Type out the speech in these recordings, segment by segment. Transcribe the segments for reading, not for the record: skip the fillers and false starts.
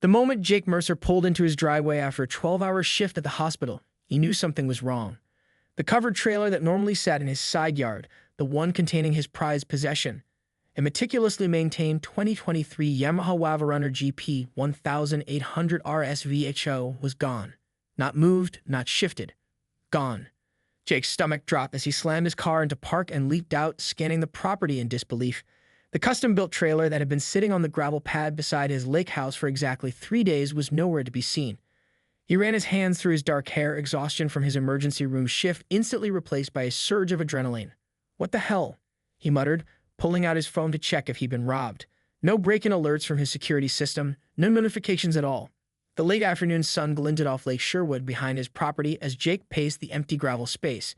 The moment Jake Mercer pulled into his driveway after a 12-hour shift at the hospital, he knew something was wrong. The covered trailer that normally sat in his side yard, the one containing his prized possession, a meticulously maintained 2023 Yamaha Wavarunner GP 1800 RSVHO, was gone. Not moved, not shifted. Gone. Jake's stomach dropped as he slammed his car into park and leaped out, scanning the property in disbelief. The custom-built trailer that had been sitting on the gravel pad beside his lake house for exactly 3 days was nowhere to be seen. He ran his hands through his dark hair, exhaustion from his emergency room shift instantly replaced by a surge of adrenaline. "What the hell?" he muttered, pulling out his phone to check if he'd been robbed. No break-in alerts from his security system, no notifications at all. The late afternoon sun glinted off Lake Sherwood behind his property as Jake paced the empty gravel space.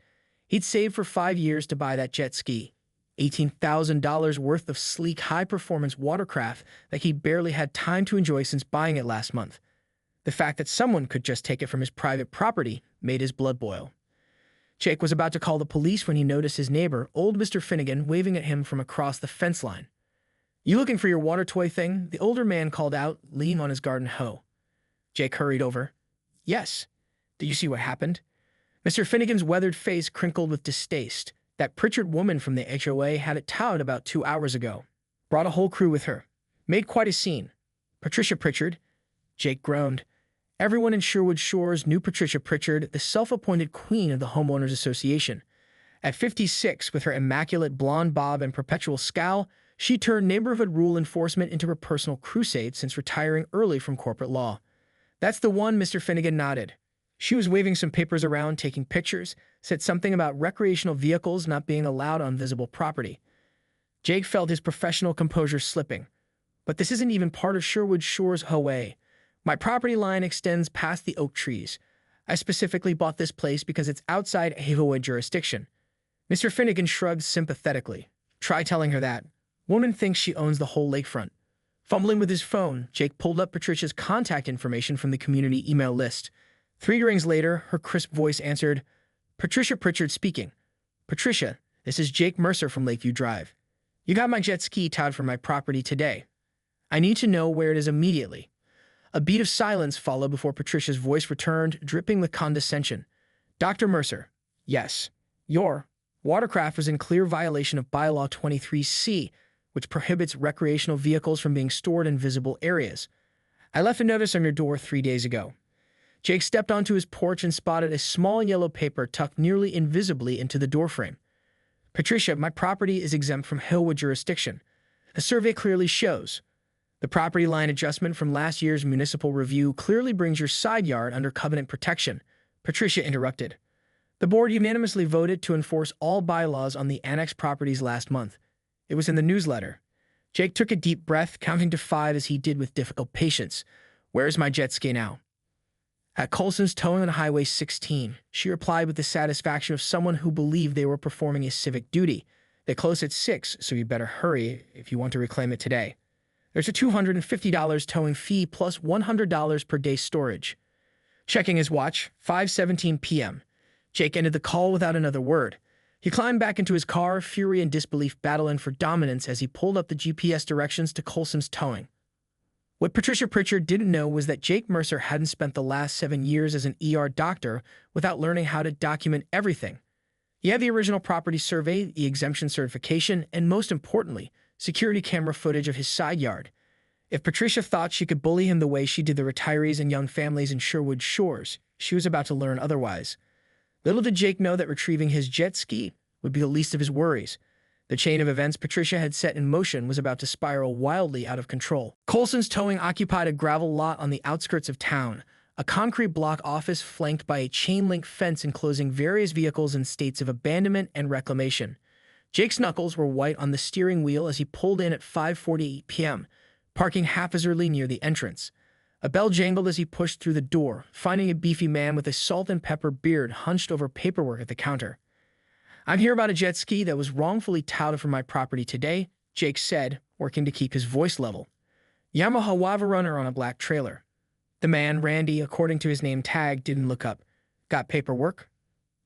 He'd saved for 5 years to buy that jet ski. $18,000 worth of sleek, high-performance watercraft that he barely had time to enjoy since buying it last month. The fact that someone could just take it from his private property made his blood boil. Jake was about to call the police when he noticed his neighbor, old Mr. Finnegan, waving at him from across the fence line. "You looking for your water toy thing?" the older man called out, leaning on his garden hoe. Jake hurried over. "Yes. Did you see what happened?" Mr. Finnegan's weathered face crinkled with distaste. That Pritchard woman from the HOA had it towed about 2 hours ago. Brought a whole crew with her. Made quite a scene. Patricia Pritchard. Jake groaned. Everyone in Sherwood Shores knew Patricia Pritchard, the self-appointed queen of the Homeowners Association. At 56, with her immaculate blonde bob and perpetual scowl, she turned neighborhood rule enforcement into her personal crusade since retiring early from corporate law. "That's the one," Mr. Finnegan nodded. She was waving some papers around, taking pictures, said something about recreational vehicles not being allowed on visible property. Jake felt his professional composure slipping. "But this isn't even part of Sherwood Shores HOA. My property line extends past the oak trees. I specifically bought this place because it's outside HOA jurisdiction." Mr. Finnegan shrugged sympathetically. "Try telling her that. Woman thinks she owns the whole lakefront." Fumbling with his phone, Jake pulled up Patricia's contact information from the community email list. 3 rings later, her crisp voice answered, "Patricia Pritchard speaking. Patricia, this is Jake Mercer from Lakeview Drive. You got my jet ski towed from my property today. I need to know where it is immediately." A beat of silence followed before Patricia's voice returned, dripping with condescension. "Dr. Mercer, yes, your watercraft was in clear violation of Bylaw 23C, which prohibits recreational vehicles from being stored in visible areas. I left a notice on your door 3 days ago." Jake stepped onto his porch and spotted a small yellow paper tucked nearly invisibly into the doorframe. "Patricia, my property is exempt from HOA jurisdiction. The survey clearly shows. The property line adjustment from last year's municipal review clearly brings your side yard under covenant protection," Patricia interrupted. "The board unanimously voted to enforce all bylaws on the annexed properties last month. It was in the newsletter." Jake took a deep breath, counting to 5 as he did with difficult patience. "Where's my jet ski now?" "At Colson's Towing on Highway 16, she replied with the satisfaction of someone who believed they were performing a civic duty. "They close at 6, so you better hurry if you want to reclaim it today. There's a $250 towing fee plus $100 per day storage." Checking his watch, 5:17 p.m. Jake ended the call without another word. He climbed back into his car, fury and disbelief battling for dominance as he pulled up the GPS directions to Colson's Towing. What Patricia Pritchard didn't know was that Jake Mercer hadn't spent the last 7 years as an ER doctor without learning how to document everything. He had the original property survey, the exemption certification, and most importantly, security camera footage of his side yard. If Patricia thought she could bully him the way she did the retirees and young families in Sherwood Shores, she was about to learn otherwise. Little did Jake know that retrieving his jet ski would be the least of his worries. The chain of events Patricia had set in motion was about to spiral wildly out of control. Colson's Towing occupied a gravel lot on the outskirts of town, a concrete block office flanked by a chain-link fence enclosing various vehicles in states of abandonment and reclamation. Jake's knuckles were white on the steering wheel as he pulled in at 5:48 p.m., parking haphazardly near the entrance. A bell jangled as he pushed through the door, finding a beefy man with a salt and pepper beard hunched over paperwork at the counter. "I'm here about a jet ski that was wrongfully touted from my property today," Jake said, working to keep his voice level. "Yamaha Wavarunner on a black trailer." The man, Randy, according to his name tag, didn't look up. "Got paperwork?"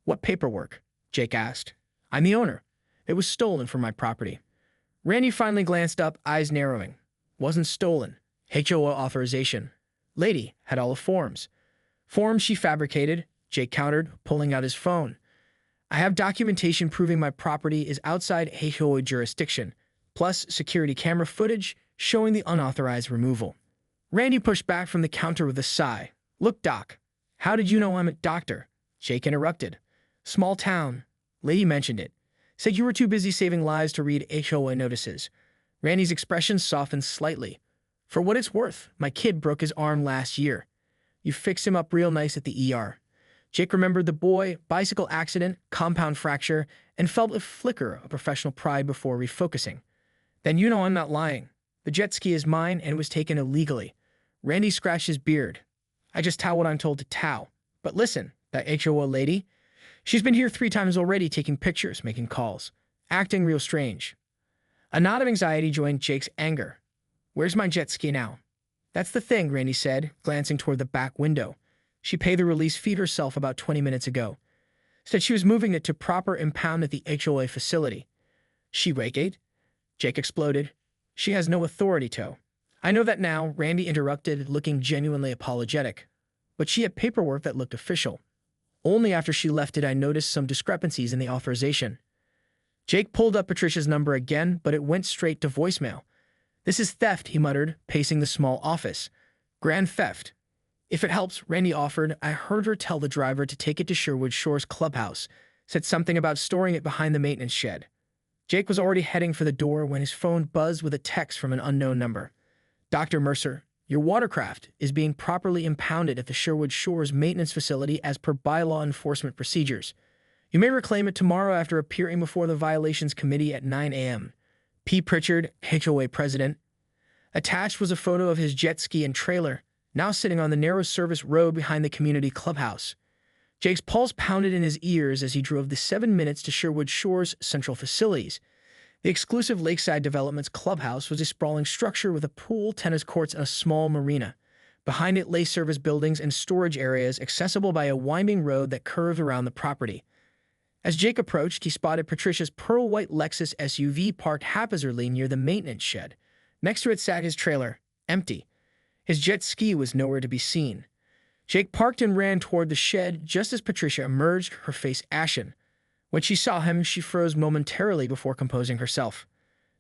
"What paperwork?" Jake asked. "I'm the owner. It was stolen from my property." Randy finally glanced up, eyes narrowing. "Wasn't stolen. HOA authorization. lady had all the forms. Forms she fabricated, Jake countered, pulling out his phone. I have documentation proving my property is outside HOA jurisdiction, plus security camera footage showing the unauthorized removal. Randy pushed back from the counter with a sigh. Look, Doc, how did you know I'm a doctor? Jake interrupted. Small town. Lady mentioned it. Said you were too busy saving lives to read HOA notices. Randy's expression softened slightly. For what it's worth, my kid broke his arm last year. You fixed him up real nice at the ER. Jake remembered the boy, bicycle accident, compound fracture, and felt a flicker of professional pride before refocusing. Then you know I'm not lying. The jet ski is mine and was taken illegally. Randy scratched his beard. I just tell what I'm told to tell. But listen, that HOA lady, she's been here 3 times already taking pictures, making calls, acting real strange. A nod of anxiety joined Jake's anger. Where's my jet ski now? That's the thing, Randy said, glancing toward the back window. She paid the release fee herself about 20 minutes ago. Said she was moving it to proper impound at the HOA facility. She vacate? Jake exploded. She has no authority to. I know that now, Randy interrupted, looking genuinely apologetic. But she had paperwork that looked official. Only after she left did I notice some discrepancies in the authorization. Jake pulled up Patricia's number again, but it went straight to voicemail. This is theft, he muttered, pacing the small office. Grand theft. If it helps, Randy offered. I heard her tell the driver to take it to Sherwood Shores Clubhouse. Said something about storing it behind the maintenance shed. Jake was already heading for the door when his phone buzzed with a text from an unknown number. Dr. Mercer, your watercraft is being properly impounded at the Sherwood Shores maintenance facility as per bylaw enforcement procedures. You may reclaim it tomorrow after appearing before the Violations Committee at 9 a.m. P. Pritchard, HOA president. Attached was a photo of his jet ski and trailer, now sitting on the narrow service road behind the community clubhouse. Jake's pulse pounded in his ears as he drove the 7 minutes to Sherwood Shores' central facilities. The exclusive Lakeside Development's clubhouse was a sprawling structure with a pool, tennis courts, and a small marina. Behind it lay service buildings and storage areas accessible by a winding road that curved around the property. As Jake approached, he spotted Patricia's pearl-white Lexus SUV parked haphazardly near the maintenance shed. Next to it sat his trailer, empty. His jet ski was nowhere to be seen. Jake parked and ran toward the shed just as Patricia emerged, her face ashen. When she saw him, she froze momentarily before composing herself.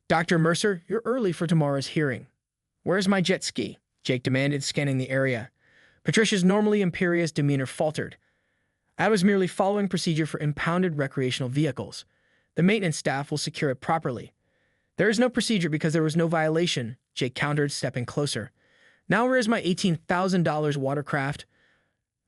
Dr. Mercer, you're early for tomorrow's hearing. Where's my jet ski? Jake demanded, scanning the area. Patricia's normally imperious demeanor faltered. I was merely following procedure for impounded recreational vehicles. The maintenance staff will secure it properly. There is no procedure because there was no violation, Jake countered, stepping closer. Now where is my $18,000 watercraft?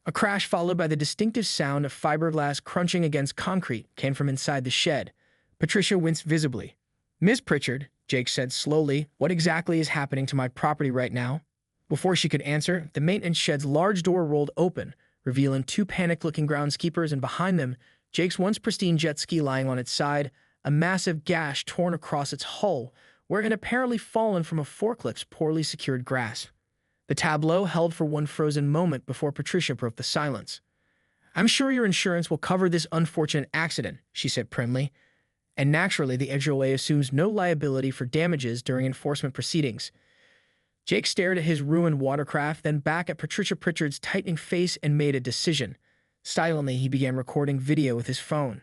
A crash followed by the distinctive sound of fiberglass crunching against concrete came from inside the shed. Patricia winced visibly. Miss Pritchard, Jake said slowly, what exactly is happening to my property right now? Before she could answer, the maintenance shed's large door rolled open, revealing 2 panicked-looking groundskeepers, and behind them, Jake's once pristine jet ski lying on its side, a massive gash torn across its hull, where it had apparently fallen from a forklift's poorly secured grasp. The tableau held for one frozen moment before Patricia broke the silence. I'm sure your insurance will cover this unfortunate accident, she said primly, and naturally the HOA assumes no liability for damages during enforcement proceedings. Jake stared at his ruined watercraft, then back at Patricia Pritchard's tightening face and made a decision. Silently, he began recording video with his phone.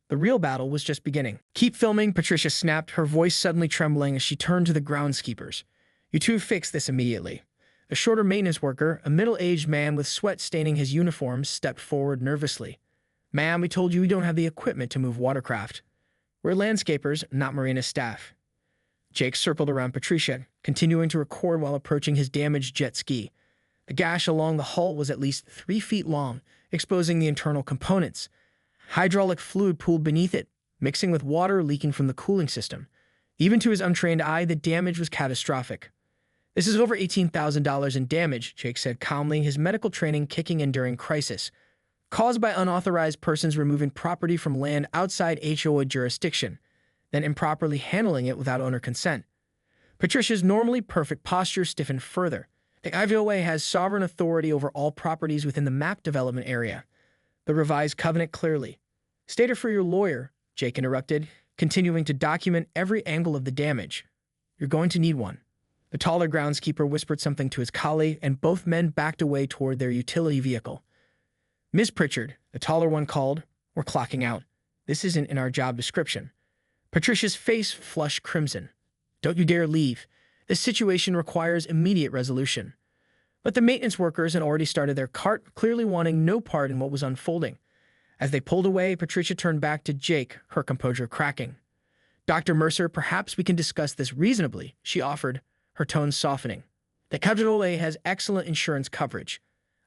The real battle was just beginning. Keep filming, Patricia snapped, her voice suddenly trembling as she turned to the groundskeepers. You two fix this immediately. A shorter maintenance worker, a middle-aged man with sweat staining his uniform, stepped forward nervously. Ma'am, we told you we don't have the equipment to move watercraft. We're landscapers, not marina staff. Jake circled around Patricia, continuing to record while approaching his damaged jet ski. The gash along the hull was at least 3 feet long, exposing the internal components. Hydraulic fluid pooled beneath it, mixing with water leaking from the cooling system. Even to his untrained eye, the damage was catastrophic. This is over $18,000 in damage, Jake said calmly, his medical training kicking in during crisis, caused by unauthorized persons removing property from land outside HOA jurisdiction, then improperly handling it without owner consent. Patricia's normally perfect posture stiffened further. The HOA has sovereign authority over all properties within the map development area. The revised covenant clearly. State it for your lawyer, Jake interrupted, continuing to document every angle of the damage. You're going to need one. The taller groundskeeper whispered something to his colleague, and both men backed away toward their utility vehicle. "Miss Pritchard," the taller one called, "we're clocking out. This isn't in our job description." Patricia's face flushed crimson. "Don't you dare leave. This situation requires immediate resolution." But the maintenance workers had already started their cart, clearly wanting no part in what was unfolding. As they pulled away, Patricia turned back to Jake, her composure cracking. "Dr. Mercer, perhaps we can discuss this reasonably," she offered, her tone softening. "The HOA has excellent insurance coverage.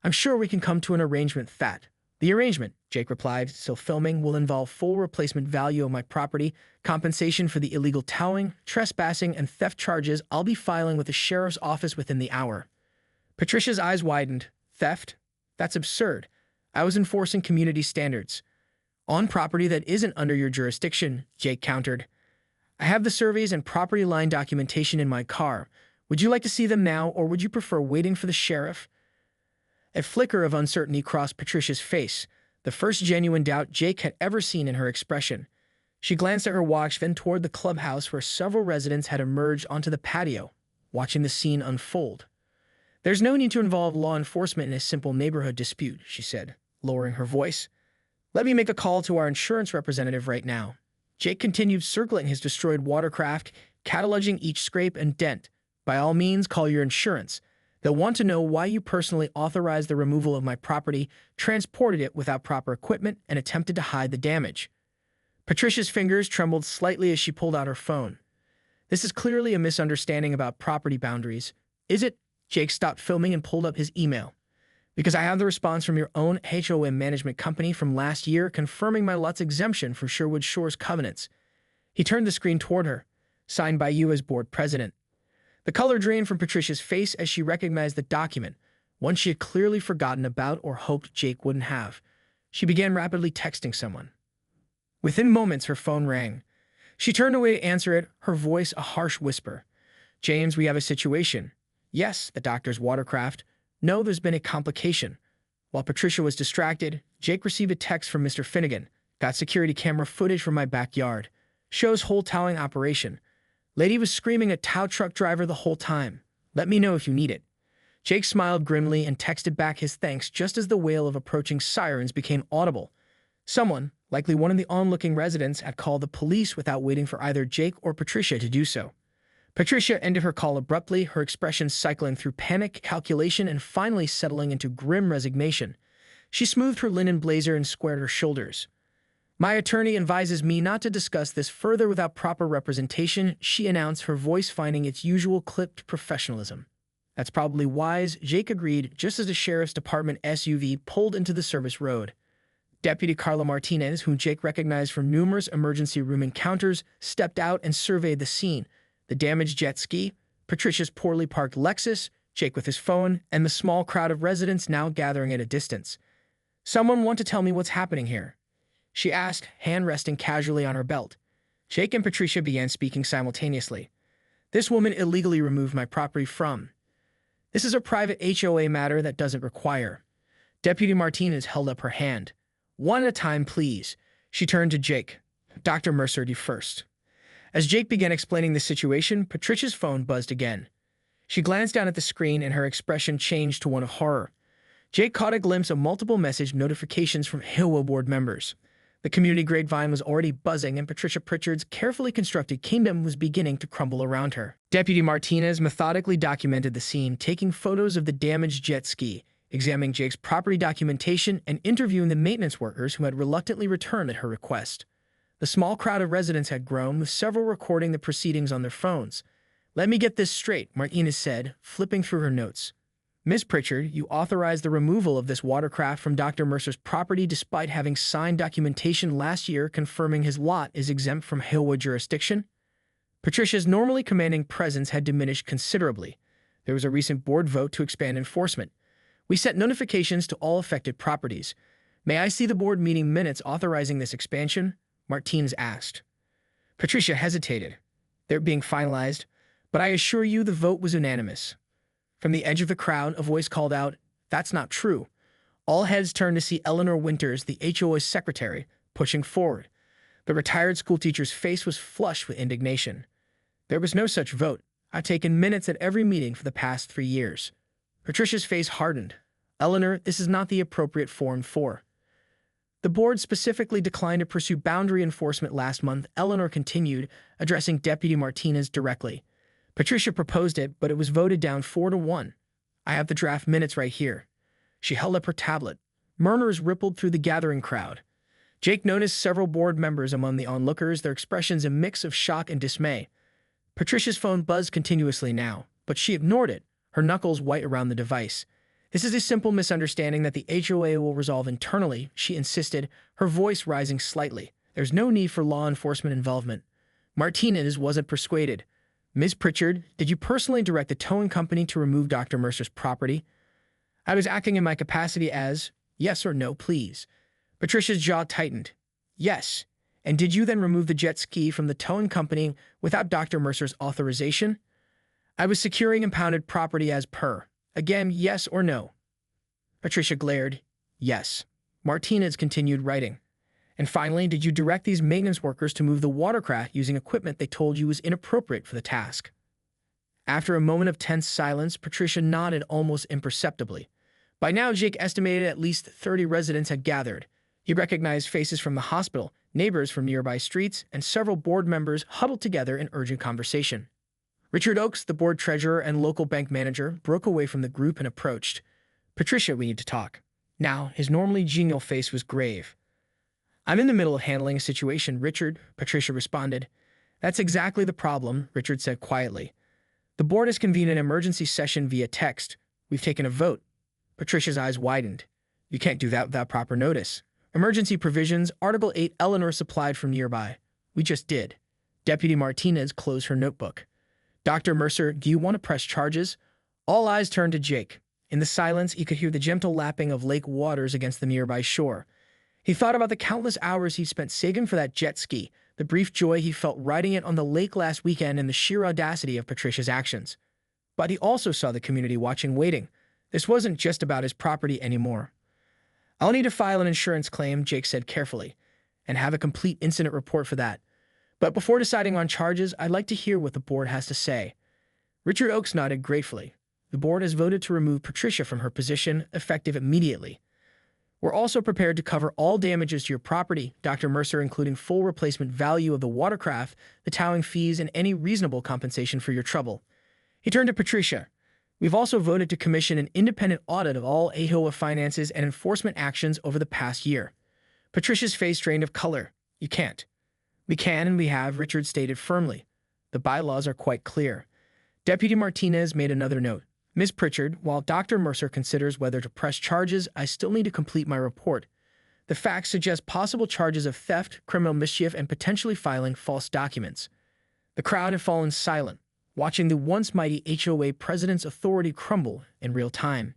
I'm sure we can come to an arrangement that—" "The arrangement," Jake replied, still filming, "will involve full replacement value of my property, compensation for the illegal towing, trespassing, and theft charges I'll be filing with the sheriff's office within the hour." Patricia's eyes widened. "Theft? That's absurd. I was enforcing community standards." "On property that isn't under your jurisdiction," Jake countered. "I have the surveys and property line documentation in my car. Would you like to see them now, or would you prefer waiting for the sheriff?" A flicker of uncertainty crossed Patricia's face, the first genuine doubt Jake had ever seen in her expression. She glanced at her watch, then toward the clubhouse where several residents had emerged onto the patio, watching the scene unfold. "There's no need to involve law enforcement in a simple neighborhood dispute," she said, lowering her voice. "Let me make a call to our insurance representative right now." Jake continued circling his destroyed watercraft, cataloging each scrape and dent. "By all means, call your insurance. They'll want to know why you personally authorized the removal of my property, transported it without proper equipment, and attempted to hide the damage." Patricia's fingers trembled slightly as she pulled out her phone. "This is clearly a misunderstanding about property boundaries. Is it?" Jake stopped filming and pulled up his email. "Because I have the response from your own HOA management company from last year confirming my lot's exemption from Sherwood Shores covenants." He turned the screen toward her. "Signed by you as board president." The color drained from Patricia's face as she recognized the document, one she had clearly forgotten about or hoped Jake wouldn't have. She began rapidly texting someone. Within moments, her phone rang. She turned away to answer it, her voice a harsh whisper. "James, we have a situation." "Yes, the doctor's watercraft." "No, there's been a complication." While Patricia was distracted, Jake received a text from Mr. Finnegan. "Got security camera footage from my backyard. Shows whole towing operation. Lady was screaming at tow truck driver the whole time. Let me know if you need it." Jake smiled grimly and texted back his thanks just as the wail of approaching sirens became audible. Someone, likely one of the onlooking residents, had called the police without waiting for either Jake or Patricia to do so. Patricia ended her call abruptly, her expression cycling through panic, calculation, and finally settling into grim resignation. She smoothed her linen blazer and squared her shoulders. "My attorney advises me not to discuss this further without proper representation," she announced, her voice finding its usual clipped professionalism. "That's probably wise," Jake agreed, just as the sheriff's department SUV pulled into the service road. Deputy Carla Martinez, whom Jake recognized from numerous emergency room encounters, stepped out and surveyed the scene. The damaged jet ski, Patricia's poorly parked Lexus, Jake with his phone, and the small crowd of residents now gathering at a distance. "Someone want to tell me what's happening here?" she asked, hand resting casually on her belt. Jake and Patricia began speaking simultaneously. "This woman illegally removed my property from—" "This is a private HOA matter that doesn't require—" Deputy Martinez held up her hand. "One at a time, please." She turned to Jake. "Dr. Mercer, you first." As Jake began explaining the situation, Patricia's phone buzzed again. She glanced down at the screen and her expression changed to one of horror. Jake caught a glimpse of multiple message notifications from HOA board members. The community grapevine was already buzzing, and Patricia Pritchard's carefully constructed kingdom was beginning to crumble around her. Deputy Martinez methodically documented the scene, taking photos of the damaged jet ski, examining Jake's property documentation, and interviewing the maintenance workers who had reluctantly returned at her request. The small crowd of residents had grown, with several recording the proceedings on their phones. "Let me get this straight," Martinez said, flipping through her notes. "Ms. Pritchard, you authorized the removal of this watercraft from Dr. Mercer's property despite having signed documentation last year confirming his lot is exempt from HOA jurisdiction?" Patricia's normally commanding presence had diminished considerably. There was a recent board vote to expand enforcement. "We sent notifications to all affected properties. May I see the board meeting minutes authorizing this expansion?" Martinez asked. Patricia hesitated. "They're being finalized, but I assure you the vote was unanimous." From the edge of the crowd, a voice called out, "That's not true." All heads turned to see Eleanor Winters, the HOA secretary, pushing forward. The retired schoolteacher's face was flushed with indignation. "There was no such vote. I've taken minutes at every meeting for the past 3 years. Patricia's face hardened. Eleanor, this is not the appropriate forum for. The board specifically declined to pursue boundary enforcement last month, Eleanor continued, addressing Deputy Martinez directly. Patricia proposed it, but it was voted down 4-1. I have the draft minutes right here. She held up her tablet. Murmurs rippled through the gathering crowd. Jake noticed several board members among the onlookers, their expressions a mix of shock and dismay. Patricia's phone buzzed continuously now, but she ignored it, her knuckles white around the device. This is a simple misunderstanding that the HOA will resolve internally, she insisted, her voice rising slightly. There's no need for law enforcement involvement. Martinez wasn't persuaded. Ms. Pritchard, did you personally direct the towing company to remove Dr. Mercer's property? I was acting in my capacity as, yes or no, please. Patricia's jaw tightened. Yes. And did you then remove the jet ski from the towing company without Dr. Mercer's authorization? I was securing impounded property as per. Again, yes or no? Patricia glared. Yes. Martinez continued writing. And finally, did you direct these maintenance workers to move the watercraft using equipment they told you was inappropriate for the task? After a moment of tense silence, Patricia nodded almost imperceptibly. By now, Jake estimated at least 30 residents had gathered. He recognized faces from the hospital, neighbors from nearby streets, and several board members huddled together in urgent conversation. Richard Oakes, the board treasurer and local bank manager, broke away from the group and approached. Patricia, we need to talk. Now, his normally genial face was grave. I'm in the middle of handling a situation, Richard, Patricia responded. That's exactly the problem, Richard said quietly. The board has convened an emergency session via text. We've taken a vote. Patricia's eyes widened. You can't do that without proper notice. Emergency provisions, Article 8, Eleanor supplied from nearby. We just did. Deputy Martinez closed her notebook. Dr. Mercer, do you want to press charges? All eyes turned to Jake. In the silence, he could hear the gentle lapping of lake waters against the nearby shore. He thought about the countless hours he'd spent saving for that jet ski, the brief joy he felt riding it on the lake last weekend, and the sheer audacity of Patricia's actions. But he also saw the community watching, waiting. This wasn't just about his property anymore. I'll need to file an insurance claim, Jake said carefully, and have a complete incident report for that. But before deciding on charges, I'd like to hear what the board has to say. Richard Oakes nodded gratefully. The board has voted to remove Patricia from her position, effective immediately. We're also prepared to cover all damages to your property, Dr. Mercer, including full replacement value of the watercraft, the towing fees, and any reasonable compensation for your trouble. He turned to Patricia. We've also voted to commission an independent audit of all HOA finances and enforcement actions over the past year. Patricia's face drained of color. You can't. We can and we have, Richard stated firmly. The bylaws are quite clear. Deputy Martinez made another note. Ms. Pritchard, while Dr. Mercer considers whether to press charges, I still need to complete my report. The facts suggest possible charges of theft, criminal mischief, and potentially filing false documents. The crowd had fallen silent, watching the once mighty HOA president's authority crumble in real time.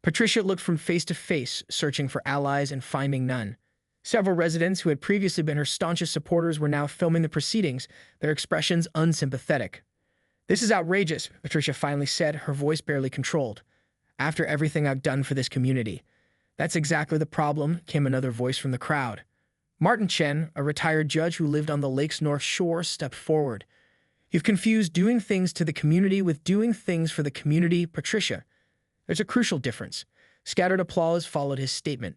Patricia looked from face to face, searching for allies and finding none. Several residents who had previously been her staunchest supporters were now filming the proceedings, their expressions unsympathetic. This is outrageous, Patricia finally said, her voice barely controlled. After everything I've done for this community. That's exactly the problem, came another voice from the crowd. Martin Chen, a retired judge who lived on the lake's north shore, stepped forward. You've confused doing things to the community with doing things for the community, Patricia. There's a crucial difference. Scattered applause followed his statement.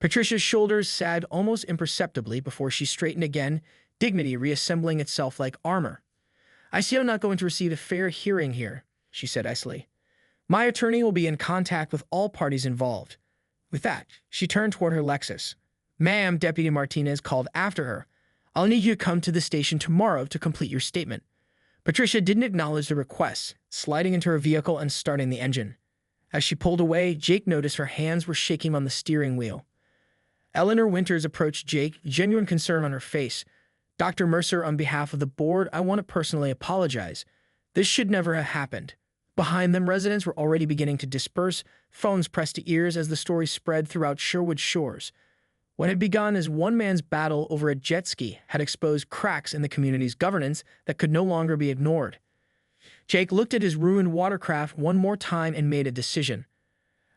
Patricia's shoulders sagged almost imperceptibly before she straightened again, dignity reassembling itself like armor. I see I'm not going to receive a fair hearing here, she said icily. My attorney will be in contact with all parties involved. With that, she turned toward her Lexus. Ma'am, Deputy Martinez called after her. I'll need you to come to the station tomorrow to complete your statement. Patricia didn't acknowledge the request, sliding into her vehicle and starting the engine. As she pulled away, Jake noticed her hands were shaking on the steering wheel. Eleanor Winters approached Jake, genuine concern on her face. Dr. Mercer, on behalf of the board, I want to personally apologize. This should never have happened. Behind them, residents were already beginning to disperse, phones pressed to ears as the story spread throughout Sherwood shores. What had begun as one man's battle over a jet ski had exposed cracks in the community's governance that could no longer be ignored. Jake looked at his ruined watercraft one more time and made a decision.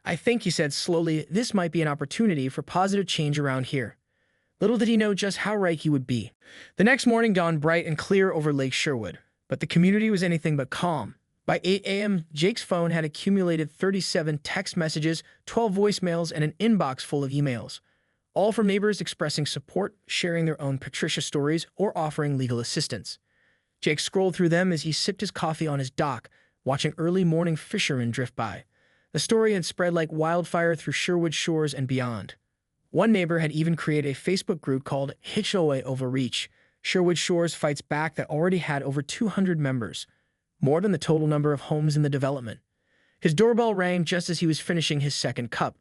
I think, he said slowly, this might be an opportunity for positive change around here. Little did he know just how right he would be. The next morning dawned bright and clear over Lake Sherwood. But the community was anything but calm. By 8 a.m., Jake's phone had accumulated 37 text messages, 12 voicemails, and an inbox full of emails, all from neighbors expressing support, sharing their own Patricia stories, or offering legal assistance. Jake scrolled through them as he sipped his coffee on his dock, watching early morning fishermen drift by. The story had spread like wildfire through Sherwood Shores and beyond. One neighbor had even created a Facebook group called HOA Overreach. Sherwood Shores Fights Back that already had over 200 members, more than the total number of homes in the development. His doorbell rang just as he was finishing his second cup.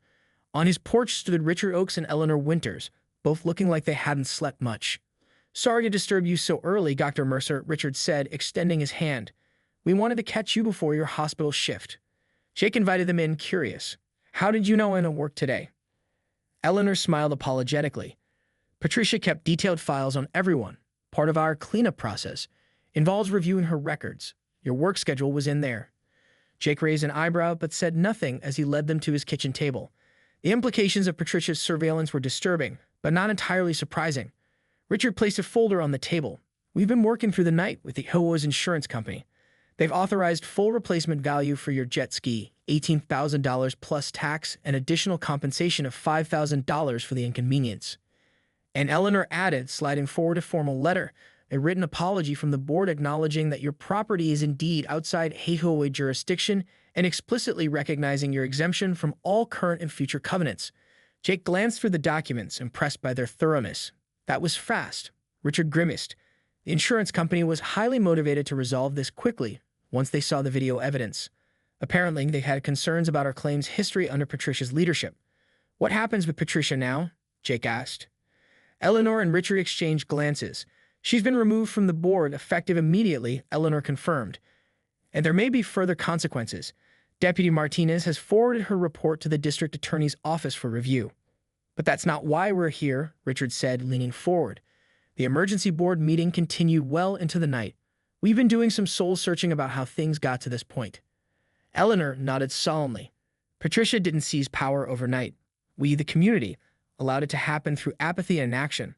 On his porch stood Richard Oakes and Eleanor Winters, both looking like they hadn't slept much. "Sorry to disturb you so early, Dr. Mercer," Richard said, extending his hand. "We wanted to catch you before your hospital shift." Jake invited them in, curious. "How did you know Anna worked today?" Eleanor smiled apologetically. "Patricia kept detailed files on everyone. Part of our cleanup process involves reviewing her records. Your work schedule was in there." Jake raised an eyebrow but said nothing as he led them to his kitchen table. The implications of Patricia's surveillance were disturbing, but not entirely surprising. Richard placed a folder on the table. "We've been working through the night with the HOA's insurance company. They've authorized full replacement value for your jet ski, $18,000 plus tax, and additional compensation of $5,000 for the inconvenience." And Eleanor added, sliding forward a formal letter, "a written apology from the board acknowledging that your property is indeed outside HOA jurisdiction and explicitly recognizing your exemption from all current and future covenants." Jake glanced through the documents, impressed by their thoroughness. "That was fast." Richard grimaced. The insurance company was highly motivated to resolve this quickly once they saw the video evidence. Apparently, they had concerns about our claim's history under Patricia's leadership. "What happens with Patricia now?" Jake asked. Eleanor and Richard exchanged glances. "She's been removed from the board, effective immediately," Eleanor confirmed. "And there may be further consequences. Deputy Martinez has forwarded her report to the district attorney's office for review." "But that's not why we're here," Richard said, leaning forward. The emergency board meeting continued well into the night. "We've been doing some soul-searching about how things got to this point." Eleanor nodded solemnly. "Patricia didn't seize power overnight. We, the community, allowed it to happen through apathy and inaction.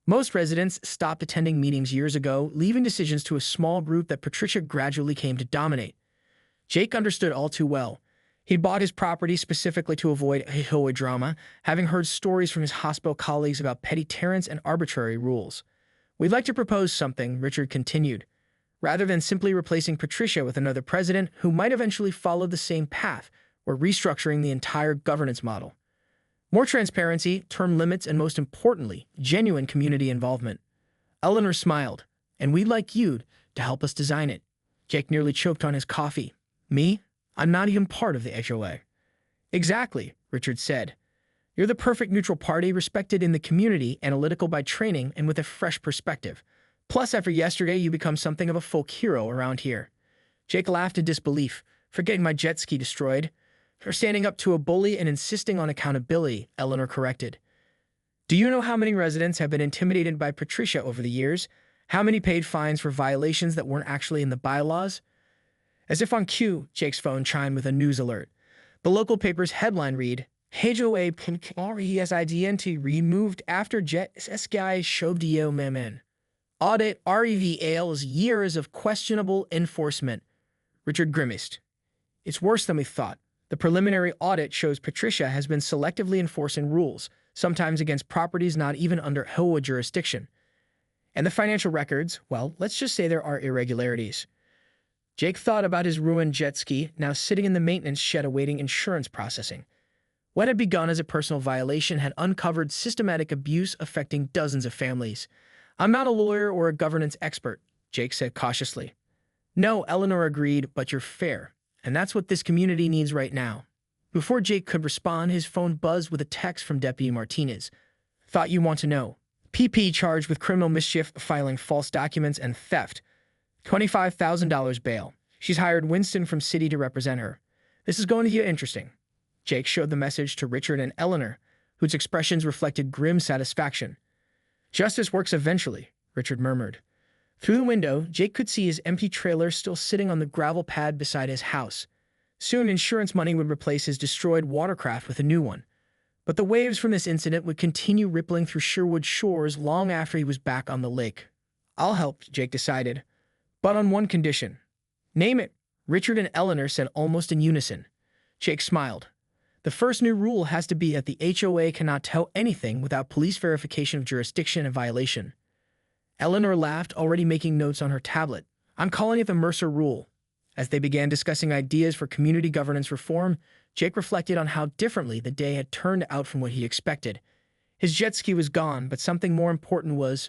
Most residents stopped attending meetings years ago, leaving decisions to a small group that Patricia gradually came to dominate." Jake understood all too well. He'd bought his property specifically to avoid HOA drama, having heard stories from his hospital colleagues about petty tyrants and arbitrary rules. "We'd like to propose something," Richard continued. "Rather than simply replacing Patricia with another president who might eventually follow the same path, we're restructuring the entire governance model. More transparency, term limits, and most importantly, genuine community involvement." Eleanor smiled. "And we'd like you to help us design it." Jake nearly choked on his coffee. "Me? I'm not even part of the HOA." "Exactly," Richard said. "You're the perfect neutral party, respected in the community, analytical by training, and with a fresh perspective. Plus, after yesterday, you become something of a folk hero around here." Jake laughed in disbelief. "For getting my jet ski destroyed?" "For standing up to a bully and insisting on accountability," Eleanor corrected. "Do you know how many residents have been intimidated by Patricia over the years? How many paid fines for violations that weren't actually in the bylaws?" As if on cue, Jake's phone chimed with a news alert. The local paper's headline read, "HOA residente removed after jet ski showdio memen. Audit reveals years of questionable enforcement." Richard grimaced. "It's worse than we thought. The preliminary audit shows Patricia has been selectively enforcing rules, sometimes against properties not even under HOA jurisdiction. And the financial records, well, let's just say there are irregularities." Jake thought about his ruined jet ski, now sitting in the maintenance shed awaiting insurance processing. What had begun as a personal violation had uncovered systematic abuse affecting dozens of families. "I'm not a lawyer or a governance expert," Jake said cautiously. "No," Eleanor agreed, "but you're fair. And that's what this community needs right now." Before Jake could respond, his phone buzzed with a text from Deputy Martinez. "Thought you want to know. PP charged with criminal mischief, filing false documents, and theft. $25,000 bail. She's hired Winston from city to represent her. This is going to get interesting." Jake showed the message to Richard and Eleanor, whose expressions reflected grim satisfaction. "Justice works eventually," Richard murmured. Through the window, Jake could see his empty trailer still sitting on the gravel pad beside his house. Soon, insurance money would replace his destroyed watercraft with a new one. But the waves from this incident would continue rippling through Sherwood Shores long after he was back on the lake. "I'll help," Jake decided. But on one condition. Name it, Richard and Eleanor said almost in unison. Jake smiled. The first new rule has to be that the HOA cannot tow anything without police verification of jurisdiction and violation. Eleanor laughed, already making notes on her tablet. I'm calling it the Mercer Rule. As they began discussing ideas for community governance reform, Jake reflected on how differently the day had turned out from what he expected. His jet ski was gone, but something more important was